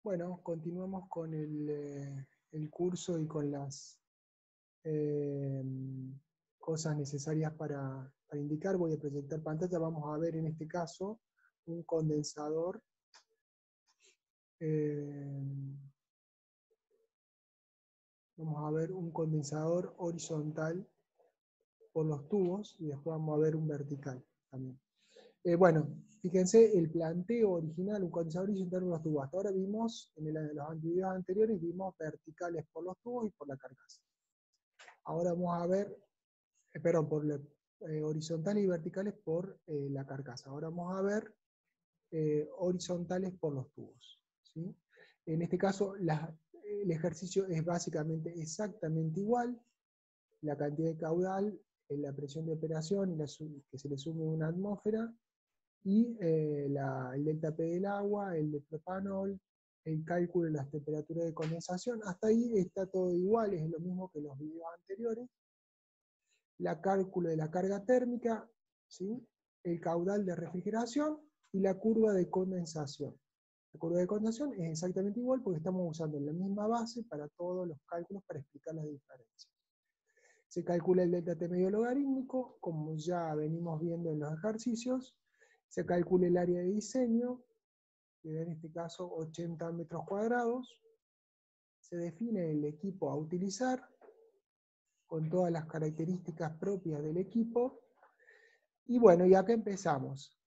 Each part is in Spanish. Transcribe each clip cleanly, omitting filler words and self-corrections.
Bueno, continuamos con el curso y con las eh, cosas necesarias para indicar. Voy a proyectar pantalla. Vamos a ver en este caso un condensador. Vamos a ver un condensador horizontal por los tubos y después vamos a ver un vertical también. Bueno, fíjense el planteo original, un condensador horizontal por los tubos. Hasta ahora vimos, en los videos anteriores, vimos verticales por los tubos y por la carcasa. Ahora vamos a ver, perdón, horizontales y verticales por la carcasa. Ahora vamos a ver horizontales por los tubos, ¿sí? En este caso, el ejercicio es básicamente exactamente igual. La cantidad de caudal, la presión de operación, que se le sume una atmósfera, y el delta P del agua, el de propanol, el cálculo de las temperaturas de condensación. Hasta ahí está todo igual, es lo mismo que los videos anteriores. La cálculo de la carga térmica, ¿sí? El caudal de refrigeración y la curva de condensación. La curva de condensación es exactamente igual porque estamos usando la misma base para todos los cálculos para explicar las diferencias. Se calcula el delta T medio logarítmico, como ya venimos viendo en los ejercicios. Se calcula el área de diseño, que en este caso 80 metros cuadrados. Se define el equipo a utilizar, con todas las características propias del equipo. Y bueno, y acá empezamos.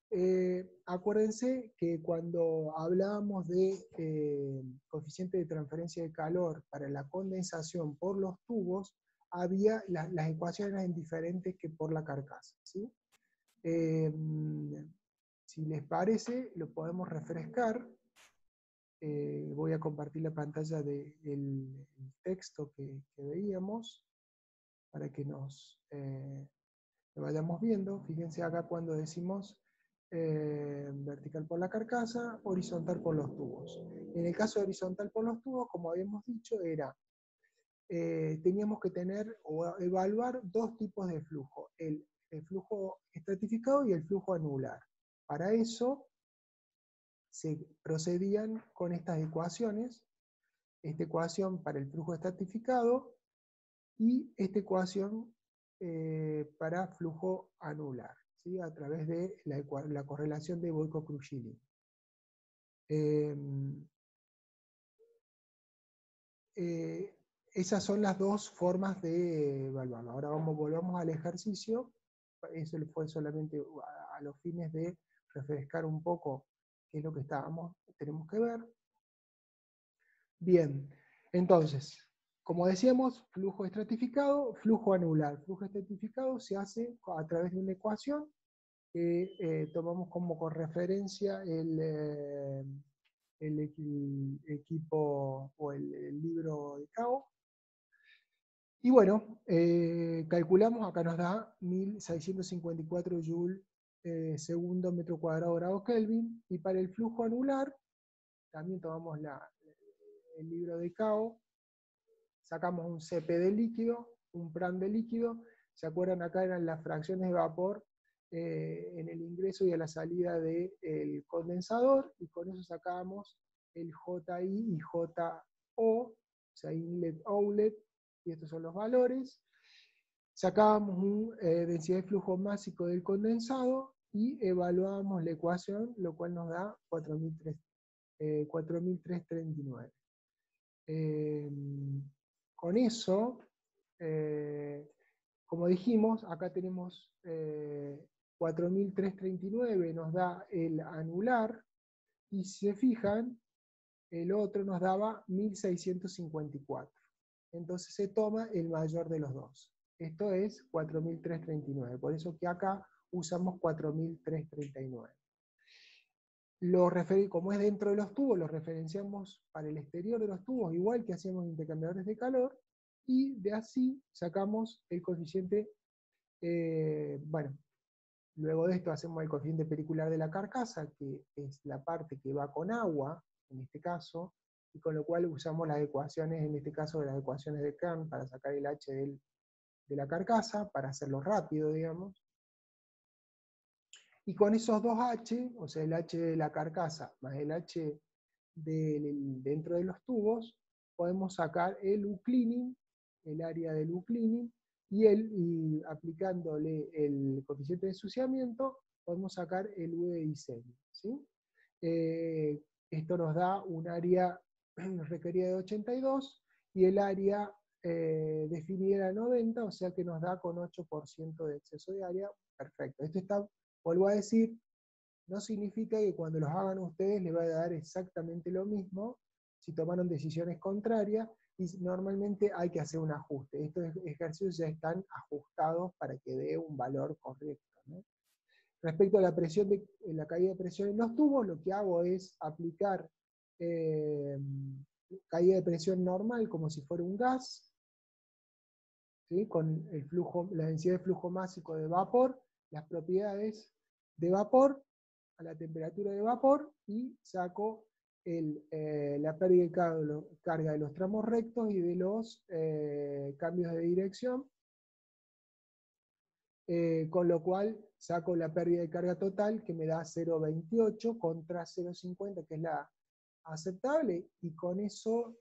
Acuérdense que cuando hablábamos de coeficiente de transferencia de calor para la condensación por los tubos, había las ecuaciones eran diferentes que por la carcasa, ¿sí? Si les parece, lo podemos refrescar. Voy a compartir la pantalla del texto que veíamos para que lo vayamos viendo. Fíjense acá cuando decimos vertical por la carcasa, horizontal por los tubos. En el caso de horizontal por los tubos, como habíamos dicho, teníamos que tener o evaluar dos tipos de flujo, el flujo estratificado y el flujo anular. Para eso se procedían con estas ecuaciones, esta ecuación para el flujo estratificado y esta ecuación para flujo anular, ¿sí? A través de la correlación de Boyko-Crugilin. Esas son las dos formas de evaluarlo. Ahora volvamos al ejercicio. Eso fue solamente a los fines de refrescar un poco qué es lo que tenemos que ver. Bien, entonces, como decíamos, flujo estratificado, flujo anular. Flujo estratificado se hace a través de una ecuación que tomamos como referencia el equipo o el libro de Cao. Y bueno, calculamos, acá nos da 1654 Joule segundo metro cuadrado grado Kelvin, y para el flujo anular, también tomamos el libro de Cao, sacamos un CP de líquido, un PRAM de líquido. ¿Se acuerdan? Acá eran las fracciones de vapor en el ingreso y a la salida del condensador, y con eso sacábamos el JI y JO, o sea, inlet, outlet, y estos son los valores. Sacábamos una densidad de flujo másico del condensado y evaluábamos la ecuación, lo cual nos da 4.339. Con eso, como dijimos, acá tenemos 4.339, nos da el anular, y si se fijan, el otro nos daba 1.654. Entonces se toma el mayor de los dos. Esto es 4.339, por eso que acá usamos 4.339. Como es dentro de los tubos, lo referenciamos para el exterior de los tubos, igual que hacemos intercambiadores de calor, y de así sacamos el coeficiente, bueno, luego de esto hacemos el coeficiente pericular de la carcasa, que es la parte que va con agua, en este caso, y con lo cual usamos las ecuaciones, en este caso las ecuaciones de Kern, para sacar el H de la carcasa, para hacerlo rápido, digamos. Y con esos dos H, o sea, el H de la carcasa más el H dentro de los tubos, podemos sacar el U-cleaning, el área del U-cleaning, y aplicándole el coeficiente de ensuciamiento, podemos sacar el U de diseño, ¿sí? Esto nos da un área requerida de 82 y el área definida de 90, o sea que nos da con 8% de exceso de área. Perfecto. Esto está, vuelvo a decir, no significa que cuando los hagan ustedes les va a dar exactamente lo mismo si tomaron decisiones contrarias, y normalmente hay que hacer un ajuste. Estos ejercicios ya están ajustados para que dé un valor correcto, ¿no? Respecto a la presión la caída de presión en los tubos, lo que hago es aplicar caída de presión normal como si fuera un gas, ¿sí? Con el flujo, la densidad de flujo másico de vapor, las propiedades de vapor a la temperatura de vapor, y saco la pérdida de carga de los tramos rectos y de los cambios de dirección, con lo cual saco la pérdida de carga total, que me da 0,28 contra 0,50, que es la aceptable, y con eso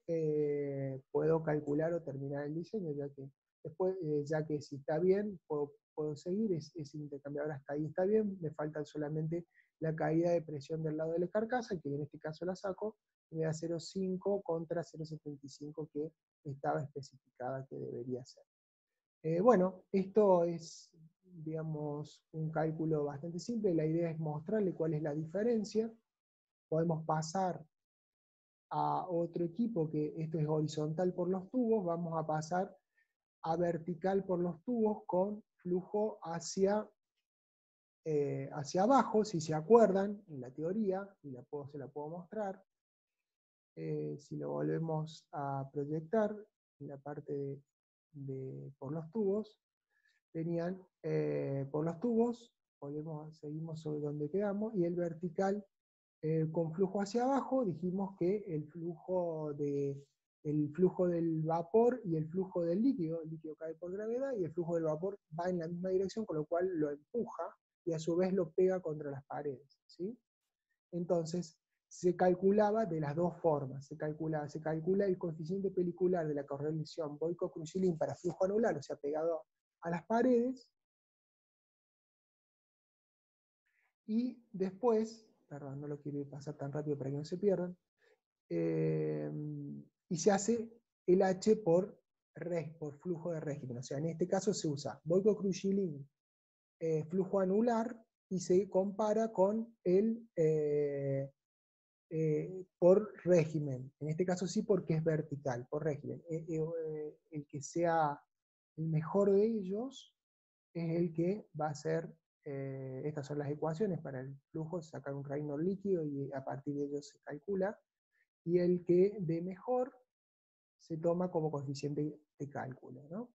puedo calcular o terminar el diseño, ya que después, ya que si está bien, puedo seguir, ese intercambiador hasta ahí está bien, me falta solamente la caída de presión del lado de la carcasa, que en este caso la saco, y me da 0,5 contra 0,75 que estaba especificada que debería ser. Bueno, esto es, digamos, un cálculo bastante simple. La idea es mostrarle cuál es la diferencia. Podemos pasar a otro equipo, que esto es horizontal por los tubos. Vamos a pasar a vertical por los tubos con flujo hacia abajo, si se acuerdan, en la teoría, y se la puedo mostrar. Si lo volvemos a proyectar en la parte por los tubos, tenían por los tubos, seguimos sobre donde quedamos, y el vertical con flujo hacia abajo, dijimos que el flujo del vapor y el flujo del líquido, el líquido cae por gravedad y el flujo del vapor va en la misma dirección, con lo cual lo empuja y a su vez lo pega contra las paredes, ¿sí? Entonces, se calculaba de las dos formas. Se calcula el coeficiente pelicular de la correlación Boyko-Crucilin para flujo anular, o sea, pegado a las paredes, y después, perdón, no lo quiero pasar tan rápido para que no se pierdan, y se hace el H por flujo de régimen. O sea, en este caso se usa Boyko-Crucilin flujo anular, y se compara con el por régimen. En este caso sí, porque es vertical, por régimen. El que sea el mejor de ellos es el que va a ser, estas son las ecuaciones para el flujo, sacar un Reynolds líquido y a partir de ello se calcula, y el que dé mejor se toma como coeficiente de cálculo, ¿no?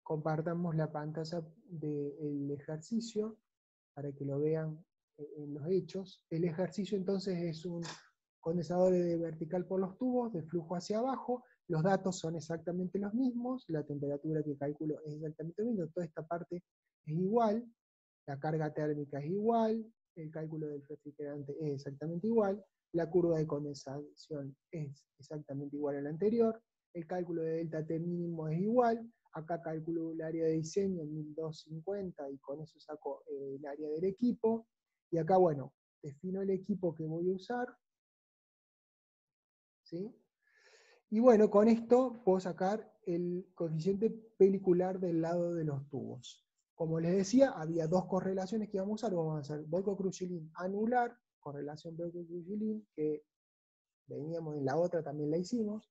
Compartamos la pantalla del ejercicio para que lo vean en los hechos. El ejercicio entonces es un condensador de vertical por los tubos, de flujo hacia abajo. Los datos son exactamente los mismos, la temperatura que calculo es exactamente lo mismo, toda esta parte es igual, la carga térmica es igual, el cálculo del refrigerante es exactamente igual, la curva de condensación es exactamente igual a la anterior, el cálculo de delta T mínimo es igual, acá calculo el área de diseño 1250 y con eso saco el área del equipo, y acá, bueno, defino el equipo que voy a usar, ¿sí? Y bueno, con esto puedo sacar el coeficiente pelicular del lado de los tubos. Como les decía, había dos correlaciones que íbamos a usar. Vamos a hacer Boyko-Crucilin anular, correlación Boyko-Crucilin, que veníamos en la otra, también la hicimos,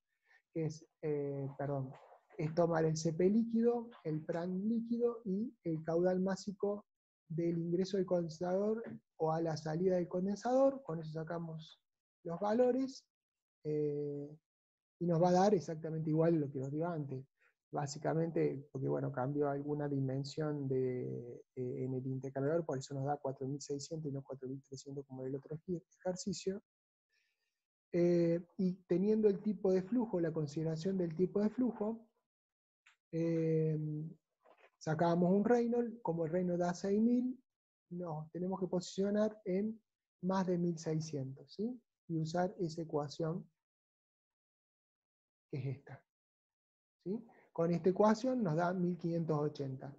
que es, es tomar el CP líquido, el PRAN líquido y el caudal másico del ingreso del condensador o a la salida del condensador. Con eso sacamos los valores. Y nos va a dar exactamente igual lo que os digo antes. Básicamente, porque bueno, cambió alguna dimensión en el intercambiador, por eso nos da 4600 y no 4300 como en el otro ejercicio. Y teniendo el tipo de flujo, la consideración del tipo de flujo, sacábamos un Reynolds, como el Reynolds da 6000, nos tenemos que posicionar en más de 1600, ¿sí? Y usar esa ecuación que es esta, ¿sí? Con esta ecuación nos da 1580.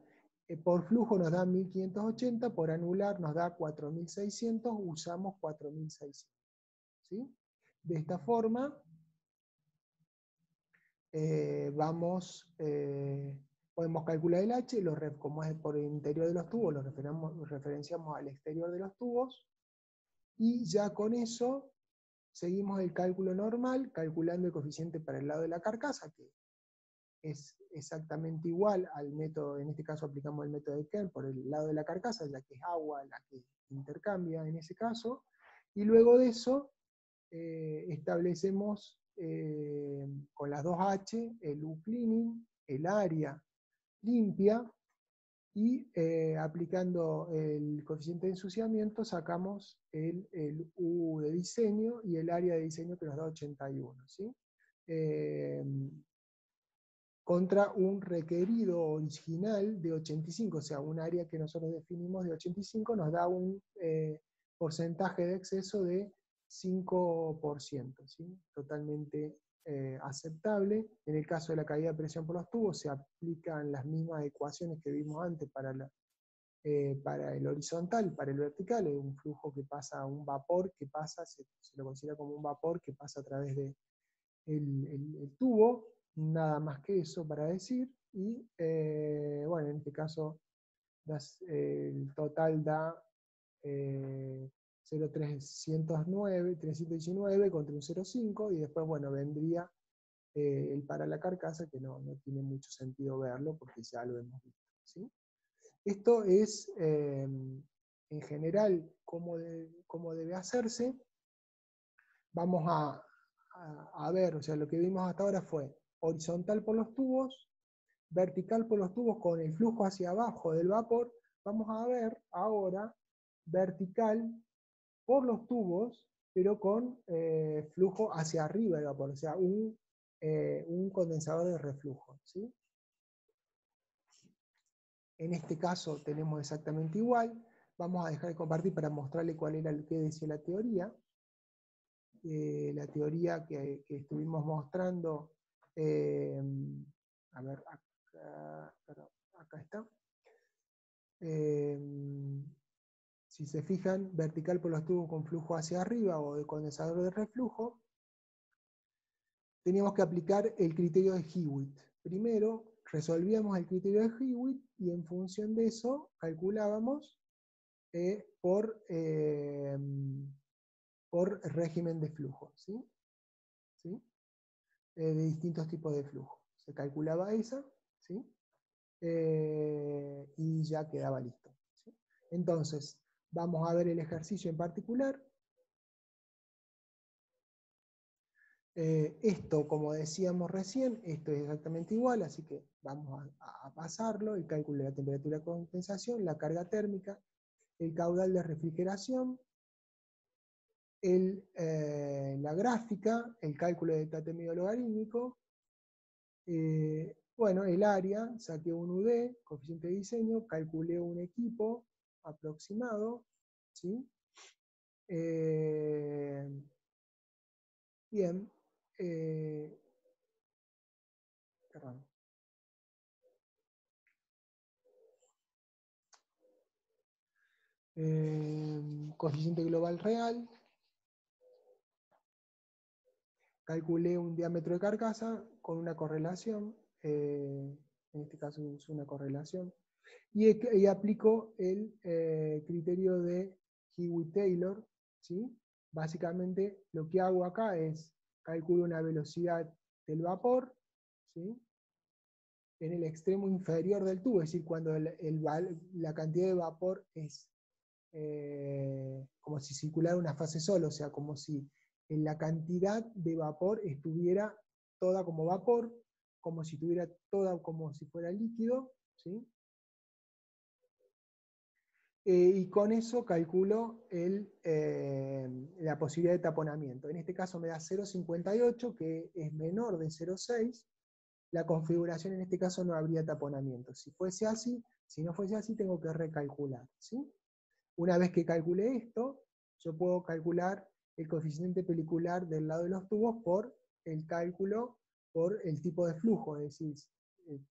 Por flujo nos da 1580, por anular nos da 4600, usamos 4600, ¿sí? De esta forma, podemos calcular el H, como es por el interior de los tubos, lo referenciamos al exterior de los tubos, y ya con eso seguimos el cálculo normal, calculando el coeficiente para el lado de la carcasa, que es exactamente igual al método, en este caso aplicamos el método de Kern por el lado de la carcasa, ya que es agua la que intercambia en ese caso, y luego de eso establecemos con las dos H el U-cleaning, el área limpia, y aplicando el coeficiente de ensuciamiento sacamos el U de diseño y el área de diseño que nos da 81, ¿sí? Contra un requerido original de 85, o sea, un área que nosotros definimos de 85 nos da un porcentaje de exceso de 5%, ¿sí? Totalmente aceptable. En el caso de la caída de presión por los tubos se aplican las mismas ecuaciones que vimos antes para el horizontal, para el vertical, es un flujo que pasa, un vapor que pasa, se lo considera como un vapor que pasa a través de el tubo, nada más que eso para decir, y bueno, en este caso el total da 0,319 contra un 0,5, y después, bueno, vendría el para la carcasa, que no tiene mucho sentido verlo, porque ya lo hemos visto, ¿sí? Esto es, en general, cómo debe hacerse. Vamos a ver, o sea, lo que vimos hasta ahora fue horizontal por los tubos, vertical por los tubos con el flujo hacia abajo del vapor. Vamos a ver ahora vertical por los tubos, pero con flujo hacia arriba del vapor, o sea, un condensador de reflujo, ¿sí? En este caso tenemos exactamente igual. Vamos a dejar de compartir para mostrarle cuál era lo que decía la teoría. La teoría que estuvimos mostrando, a ver, acá está. Si se fijan, vertical por los tubos con flujo hacia arriba o de condensador de reflujo, teníamos que aplicar el criterio de Hewitt. Primero resolvíamos el criterio de Hewitt y en función de eso calculábamos por régimen de flujo, ¿sí? ¿Sí? De distintos tipos de flujo. Se calculaba esa, ¿sí? Y ya quedaba listo, ¿sí? Entonces, vamos a ver el ejercicio en particular. Esto, como decíamos recién, esto es exactamente igual, así que vamos a pasarlo: el cálculo de la temperatura de condensación, la carga térmica, el caudal de refrigeración, la gráfica, el cálculo de tatemido logarítmico, bueno, el área, saqué un UD, coeficiente de diseño, calculé un equipo aproximado, ¿sí? Bien, perdón. Coeficiente global real, calculé un diámetro de carcasa con una correlación, en este caso es una correlación, y aplico el criterio de Hewitt-Taylor, ¿sí? Básicamente lo que hago acá es calculo una velocidad del vapor, ¿sí? En el extremo inferior del tubo, es decir, cuando la cantidad de vapor es como si circulara una fase sola, o sea, como si la cantidad de vapor estuviera toda como vapor, como si estuviera toda como si fuera líquido, ¿sí? Y con eso calculo la posibilidad de taponamiento. En este caso me da 0,58, que es menor de 0,6. La configuración en este caso no habría taponamiento. Si fuese así, si no fuese así, tengo que recalcular, ¿sí? Una vez que calculé esto, yo puedo calcular el coeficiente pelicular del lado de los tubos por el cálculo, por el tipo de flujo, es decir,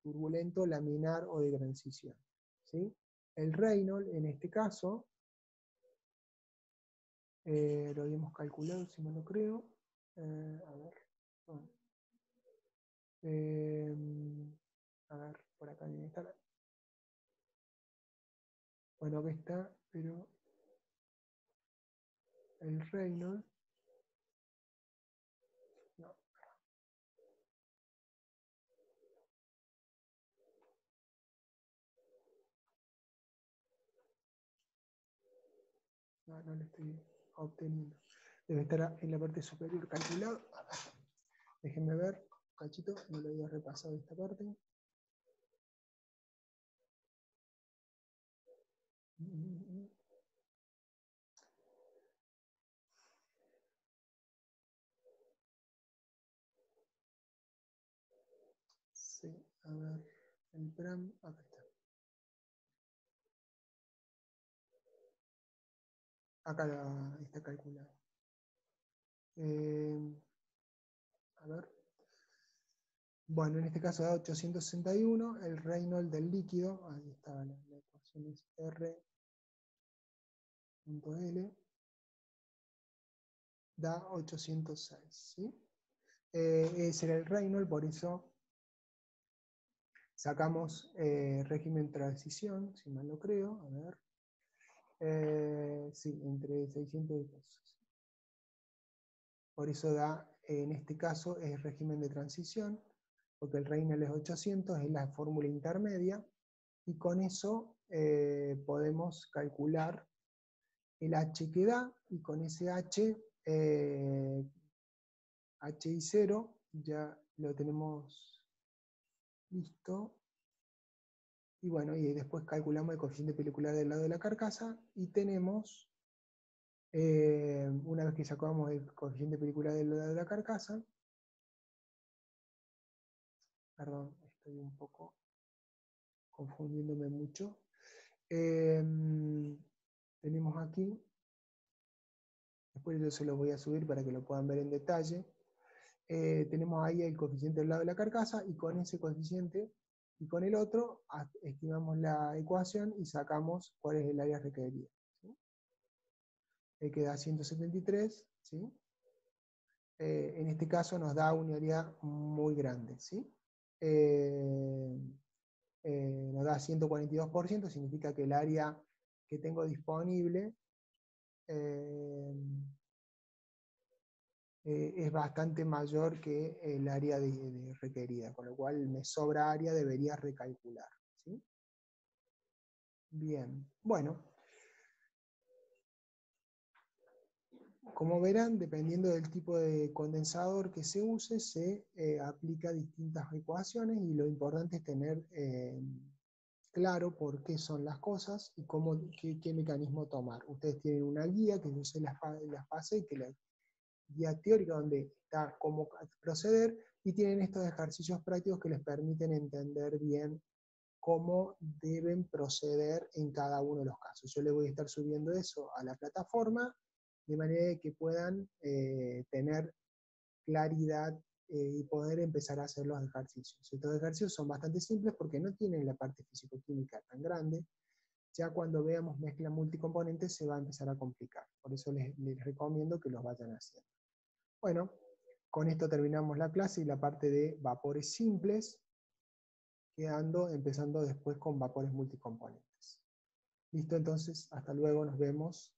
turbulento, laminar o de transición. ¿Sí? El Reynolds, en este caso, lo habíamos calculado, si no lo creo. A ver. Bueno. A ver, por acá tiene que estar. Bueno, acá está, pero el Reynolds. No, no lo estoy obteniendo. Debe estar en la parte superior calculado. Déjenme ver, un cachito, no lo había repasado esta parte. Sí, a ver, el PRAM, acá está. Acá está calculado. A ver. Bueno, en este caso da 861, el Reynolds del líquido, ahí está la ecuación, es R.L, da 806, ¿sí? Ese era el Reynolds, por eso sacamos régimen transición, si mal no creo, a ver. Sí, entre 600 y cosas. Por eso da, en este caso, es régimen de transición, porque el Reynolds es 800, es la fórmula intermedia, y con eso podemos calcular el H que da, y con ese H, H y 0, ya lo tenemos listo. Y bueno, y después calculamos el coeficiente pelicular del lado de la carcasa, y tenemos, una vez que sacamos el coeficiente pelicular del lado de la carcasa, perdón, estoy un poco confundiéndome mucho, tenemos aquí, después yo se lo voy a subir para que lo puedan ver en detalle, tenemos ahí el coeficiente del lado de la carcasa, y con ese coeficiente y con el otro estimamos la ecuación y sacamos cuál es el área requerida. ¿Sí? Queda 173, ¿sí? En este caso nos da un área muy grande, ¿sí? Nos da 142%, significa que el área que tengo disponible es bastante mayor que el área requerida, con lo cual me sobra área, debería recalcular. ¿Sí? Bien, bueno. Como verán, dependiendo del tipo de condensador que se use, se aplica distintas ecuaciones, y lo importante es tener claro por qué son las cosas y qué mecanismo tomar. Ustedes tienen una guía que yo se las pasé, que la guía teórica donde está cómo proceder, y tienen estos ejercicios prácticos que les permiten entender bien cómo deben proceder en cada uno de los casos. Yo les voy a estar subiendo eso a la plataforma, de manera que puedan tener claridad y poder empezar a hacer los ejercicios. Estos ejercicios son bastante simples porque no tienen la parte físico-química tan grande. Ya cuando veamos mezcla multicomponentes se va a empezar a complicar. Por eso les recomiendo que los vayan haciendo. Bueno, con esto terminamos la clase y la parte de vapores simples, empezando después con vapores multicomponentes. Listo, entonces, hasta luego, nos vemos.